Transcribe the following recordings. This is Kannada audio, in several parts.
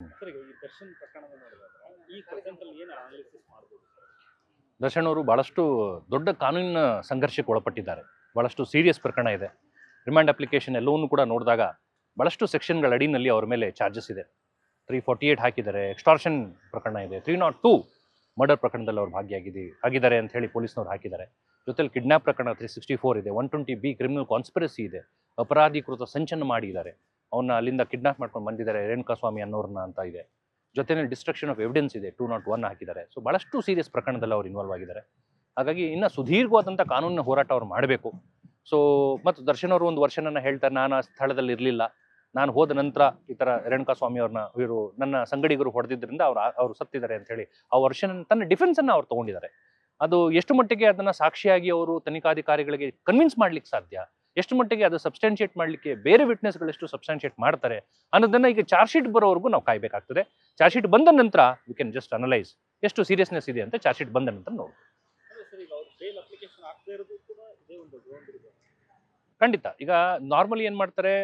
ಸರ್, ಈಗ ಈ ದರ್ಶನ್ ಪ್ರಕರಣದ ನೋಡಿದ್ರೆ ಈ ಪ್ರೆಸೆಂಟಲ್ಲಿ ಏನು ಅನಾಲಿಸಿಸ್ ಮಾಡ್ಬೋದು? ದರ್ಶನ್ ಅವರು ಭಾಳಷ್ಟು ದೊಡ್ಡ ಕಾನೂನಿನ ಸಂಘರ್ಷಕ್ಕೆ ಒಳಪಟ್ಟಿದ್ದಾರೆ. ಭಾಳಷ್ಟು ಸೀರಿಯಸ್ ಪ್ರಕರಣ ಇದೆ. ರಿಮಾಂಡ್ ಅಪ್ಲಿಕೇಶನ್ ಎಲ್ಲವನ್ನೂ ಕೂಡ ನೋಡಿದಾಗ ಭಾಳಷ್ಟು ಸೆಕ್ಷನ್ಗಳ ಅಡಿನಲ್ಲಿ ಅವ್ರ ಮೇಲೆ ಚಾರ್ಜಸ್ ಇದೆ. 348 ಹಾಕಿದ್ದಾರೆ, ಎಕ್ಸ್ಟಾರ್ಷನ್ ಪ್ರಕರಣ ಇದೆ, 302 ಮರ್ಡರ್ ಪ್ರಕರಣದಲ್ಲಿ ಅವ್ರು ಆಗಿದ್ದಾರೆ ಅಂತ ಹೇಳಿ ಪೊಲೀಸ್ನವ್ರು ಹಾಕಿದ್ದಾರೆ. ಜೊತೆಲಿ ಕಿಡ್ನಾಪ್ ಪ್ರಕರಣ 364 ಇದೆ, 120B ಕ್ರಿಮಿನಲ್ ಕಾನ್ಸ್ಪಿರಸಿ ಇದೆ, ಅಪರಾಧೀಕೃತ ಸಂಚನ್ನು ಮಾಡಿದ್ದಾರೆ, ಅವನ್ನ ಅಲ್ಲಿಂದ ಕಿಡ್ನಾಪ್ ಮಾಡ್ಕೊಂಡು ಬಂದಿದ್ದಾರೆ ರೇಣುಕಾಸ್ವಾಮಿ ಅನ್ನೋರನ್ನ ಅಂತ ಇದೆ. ಜೊತೆಯಲ್ಲಿ ಡಿಸ್ಟ್ರಕ್ಷನ್ ಆಫ್ ಎವಿಡೆನ್ಸ್ ಇದೆ, 201 ಹಾಕಿದ್ದಾರೆ. ಸೊ ಭಾಳಷ್ಟು ಸೀರಿಯಸ್ ಪ್ರಕರಣದಲ್ಲಿ ಅವ್ರು ಇನ್ವಾಲ್ವ್ ಆಗಿದ್ದಾರೆ. ಹಾಗಾಗಿ ಇನ್ನು ಸುದೀರ್ಘವಾದಂಥ ಕಾನೂನಿನ ಹೋರಾಟ ಅವ್ರು ಮಾಡಬೇಕು. ಸೊ ಮತ್ತು ದರ್ಶನ್ ಅವರು ಒಂದು ವರ್ಷನ ಹೇಳ್ತಾರೆ, ನಾನು ಆ ಸ್ಥಳದಲ್ಲಿ ಇರಲಿಲ್ಲ, ನಾನು ಹೋದ ನಂತರ ಈ ಥರ ರೇಣುಕಾಸ್ವಾಮಿ ಅವ್ರನ್ನ ಇವರು ನನ್ನ ಸಂಗಡಿಗರು ಹೊಡೆದಿದ್ದರಿಂದ ಅವರು ಸತ್ತಿದ್ದಾರೆ ಅಂತ ಹೇಳಿ ಆ ವರ್ಷನ ತನ್ನ ಡಿಫೆನ್ಸನ್ನು ಅವ್ರು ತೊಗೊಂಡಿದ್ದಾರೆ. ಅದು ಎಷ್ಟು ಮಟ್ಟಿಗೆ ಅದನ್ನು ಸಾಕ್ಷಿಯಾಗಿ ಅವರು ತನಿಖಾಧಿಕಾರಿಗಳಿಗೆ ಕನ್ವಿನ್ಸ್ ಮಾಡ್ಲಿಕ್ಕೆ ಸಾಧ್ಯ, ಎಷ್ಟು ಮಟ್ಟಿಗೆ ಅದು ಸಬ್ಸ್ಟಾನ್ಷಿಯೇಟ್ ಮಾಡಲಿಕ್ಕೆ ಬೇರೆ ವಿಟ್ನೆಸ್ಗಳು ಎಷ್ಟು ಸಬ್ಸ್ಟಾನ್ಷಿಯೇಟ್ ಮಾಡ್ತಾರೆ ಅನ್ನೋದನ್ನು ಈಗ ಚಾರ್ಜ್ ಶೀಟ್ ಬರೋವರೆಗೂ ನಾವು ಕಾಯಬೇಕಾಗ್ತದೆ. ಚಾರ್ಜ್ ಶೀಟ್ ಬಂದ ನಂತರ ವಿ ಕ್ಯಾನ್ ಜಸ್ಟ್ ಅನಲೈಸ್ ಎಷ್ಟು ಸೀರಿಯಸ್ನೆಸ್ ಇದೆ ಅಂತ ಚಾರ್ಜ್ ಶೀಟ್ ಬಂದ ನಂತರ ನೋಡಿ. ಖಂಡಿತ. ಈಗ ನಾರ್ಮಲಿ ಏನು ಮಾಡ್ತಾರೆ,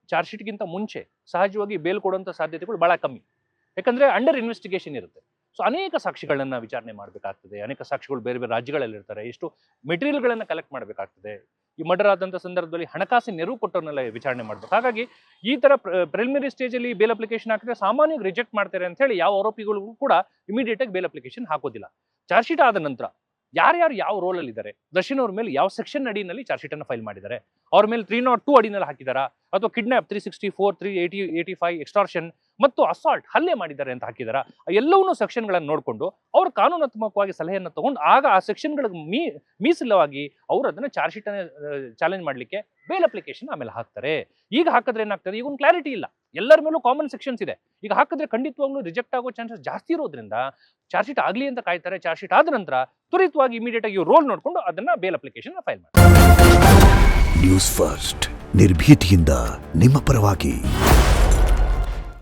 ಚಾರ್ಜ್ ಶೀಟ್ಗಿಂತ ಮುಂಚೆ ಸಹಜವಾಗಿ ಬೇಲ್ ಕೊಡುವಂಥ ಸಾಧ್ಯತೆಗಳು ಭಾಳ ಕಮ್ಮಿ. ಯಾಕಂದರೆ ಅಂಡರ್ ಇನ್ವೆಸ್ಟಿಗೇಷನ್ ಇರುತ್ತೆ. ಸೊ ಅನೇಕ ಸಾಕ್ಷಿಗಳನ್ನು ವಿಚಾರಣೆ ಮಾಡಬೇಕಾಗ್ತದೆ, ಅನೇಕ ಸಾಕ್ಷಿಗಳು ಬೇರೆ ಬೇರೆ ರಾಜ್ಯಗಳಲ್ಲಿ ಇರ್ತಾರೆ, ಎಷ್ಟು ಮೆಟೀರಿಯಲ್ಗಳನ್ನು ಕಲೆಕ್ಟ್ ಮಾಡಬೇಕಾಗ್ತದೆ. ಈ ಮರ್ಡರ್ ಆದಂಥ ಸಂದರ್ಭದಲ್ಲಿ ಹಣಕಾಸಿನ ನೆರವು ಕೊಟ್ಟವನ್ನೆಲ್ಲ ವಿಚಾರಣೆ ಮಾಡಬೇಕು. ಹಾಗಾಗಿ ಈ ಥರ ಪ್ರಿಲಿಮಿನರಿ ಸ್ಟೇಜಲ್ಲಿ ಬೇಲ್ ಅಪ್ಲಿಕೇಶನ್ ಹಾಕಿದ್ರೆ ಸಾಮಾನ್ಯವಾಗಿ ರಿಜೆಕ್ಟ್ ಮಾಡ್ತಾರೆ ಅಂತ ಹೇಳಿ ಯಾವ ಆರೋಪಿಗಳಿಗೂ ಕೂಡ ಇಮಿಡಿಯೇಟಾಗಿ ಬೇಲ್ ಅಪ್ಲಿಕೇಶನ್ ಹಾಕೋದಿಲ್ಲ. ಚಾರ್ಜ್ ಶೀಟ್ ಆದ ನಂತರ ಯಾರ್ಯಾರು ಯಾವ ರೋಲಲ್ಲಿ ಇದ್ದಾರೆ, ದರ್ಶನ್ ಅವ್ರ ಮೇಲೆ ಯಾವ ಸೆಕ್ಷನ್ ಅಡಿನಲ್ಲಿ ಚಾರ್ಜ್ ಶೀಟನ್ನು ಫೈಲ್ ಮಾಡಿದ್ದಾರೆ, ಅವ್ರ ಮೇಲೆ 302 ಅಡಿನಲ್ಲಿ ಹಾಕಿದಾರಾ ಅಥವಾ ಕಿಡ್ನಾಪ್ 364, 385 ಎಕ್ಸ್ಟಾರ್ಷನ್ ಮತ್ತು ಅಸಾಲ್ಟ್ ಹಲ್ಲೆ ಮಾಡಿದ್ದಾರೆ ಅಂತ ಹಾಕಿದಾರಾ, ಎಲ್ಲವನ್ನೂ ಸೆಕ್ಷನ್ಗಳನ್ನು ನೋಡಿಕೊಂಡು ಅವರು ಕಾನೂನಾತ್ಮಕವಾಗಿ ಸಲಹೆಯನ್ನು ತಗೊಂಡು ಆಗ ಆ ಸೆಕ್ಷನ್ಗಳಿಗೆ ಮೀಸಲವಾಗಿ ಅವರು ಅದನ್ನು ಚಾರ್ಜ್ ಶೀಟನ್ನು ಚಾಲೆಂಜ್ ಮಾಡಲಿಕ್ಕೆ ಬೇಲ್ ಅಪ್ಲಿಕೇಶನ್ ಆಮೇಲೆ ಹಾಕ್ತಾರೆ. ಈಗ ಹಾಕಿದ್ರೆ ಏನಾಗ್ತದೆ, ಈಗ ಒಂದು ಕ್ಲಾರಿಟಿ ಇಲ್ಲ, ಎಲ್ಲರ ಮೇಲೂ ಕಾಮನ್ ಸೆಕ್ಷನ್ಸ್ ಇದೆ. ಈಗ ಹಾಕಿದ್ರೆ ಖಂಡಿತವಾಗ್ಲೂ ರಿಜೆಕ್ಟ್ ಆಗೋ ಚಾನ್ಸಸ್ ಜಾಸ್ತಿ ಇರೋದ್ರಿಂದ ಚಾರ್ಜ್ ಶೀಟ್ ಆಗಲಿ ಅಂತ ಕಾಯ್ತಾರೆ. ಚಾರ್ಜ್ ಶೀಟ್ ಆದ ನಂತರ ತ್ವರಿತವಾಗಿ ಇಮಿಡಿಯೇಟ್ ಆಗಿ ರೋಲ್ ನೋಡಿಕೊಂಡು ಅದನ್ನ ಬೇಲ್ ಅಪ್ಲಿಕೇಶನ್ ಫೈಲ್ ಮಾಡಿ. ನ್ಯೂಸ್ ಫಸ್ಟ್ ನಿರ್ಭೀತಿಯಿಂದ ನಿಮ್ಮ ಪರವಾಗಿ.